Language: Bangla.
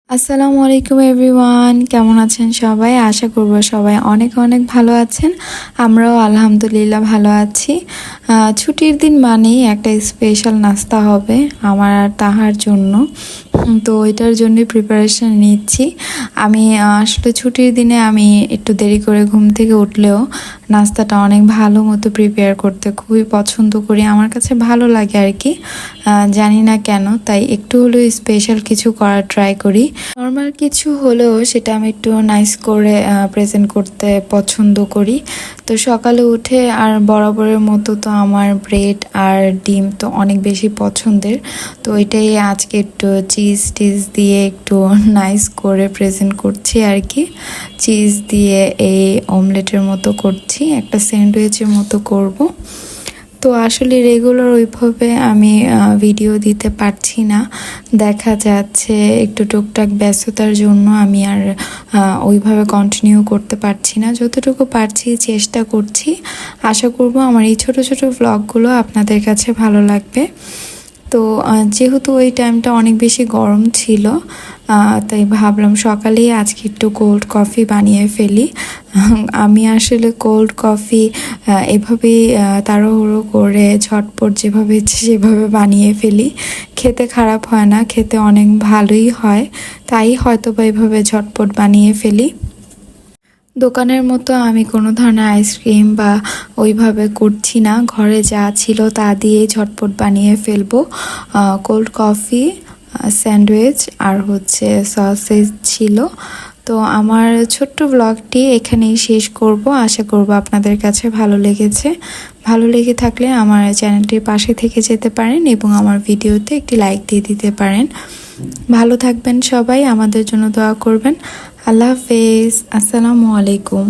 আসসালামু আলাইকুম এভরিওয়ান, কেমন আছেন সবাই? আশা করব সবাই অনেক অনেক ভালো আছেন। আমরাও আলহামদুলিল্লাহ ভালো আছি। ছুটির দিন মানেই একটা স্পেশাল নাস্তা হবে আমার আর তাহার জন্য। তো এটার জন্যই প্রিপারেশন নিচ্ছি। আমি আসলে ছুটির দিনে আমি একটু দেরি করে ঘুম থেকে উঠলেও নাস্তাটা অনেক ভালো মতো প্রিপেয়ার করতে খুবই পছন্দ করি। আমার কাছে ভালো লাগে আর কি, জানি না কেন, তাই একটু হলেও স্পেশাল কিছু করার ট্রাই করি। নর্মাল কিছু হলেও সেটা আমি একটু নাইস করে প্রেজেন্ট করতে পছন্দ করি। তো সকালে উঠে আর বরাবরের মতো তো আমার ব্রেড আর ডিম তো অনেক বেশি পছন্দের। তো এটাই আজকে একটু চিজ টিজ দিয়ে একটু নাইস করে প্রেজেন্ট করছি আর কি। চিজ দিয়ে এই অমলেটের মতো করছি, একটা স্যান্ডউইচের মতো করব। তো আসলে রেগুলার ওইভাবে আমি ভিডিও দিতে পারছি না, দেখা যাচ্ছে একটু টুকটাক ব্যস্ততার জন্য আমি আর ওইভাবে কন্টিনিউ করতে পারছি না। যতটুকু পারছি চেষ্টা করছি। আশা করব আমার এই ছোট ছোট ভ্লগগুলো আপনাদের কাছে ভালো লাগবে। তো যেহেতু ওই টাইমটা অনেক বেশি গরম ছিল, তাই ভাবলাম সকালেই আজকে একটু কোল্ড কফি বানিয়ে ফেলি। আমি আসলে কোল্ড কফি এভাবেই তাড়াহুড়ো করে ঝটপট যেভাবে ইচ্ছে সেভাবে বানিয়ে ফেলি। খেতে খারাপ হয় না, খেতে অনেক ভালোই হয়, তাই হয়তো বা এভাবে ঝটপট বানিয়ে ফেলি। দোকানের মতো আমি কোনো ধরনের আইসক্রিম বা ওইভাবে করছি না, ঘরে যা ছিল তা দিয়েই ঝটপট বানিয়ে ফেলবো। কোল্ড কফি, স্যান্ডউইচ আর হচ্ছে সসেজ ছিল। তো আমার ছোট্ট ব্লগটি এখানেই শেষ করব। আশা করব আপনাদের কাছে ভালো লেগেছে। ভালো লেগে থাকলে আমার চ্যানেলটির পাশে থেকে যেতে পারেন এবং আমার ভিডিওতে একটি লাইক দিয়ে দিতে পারেন। ভালো থাকবেন সবাই, আমাদের জন্য দোয়া করবেন। আল্লাহ হাফেজ, আসসালামু আলাইকুম।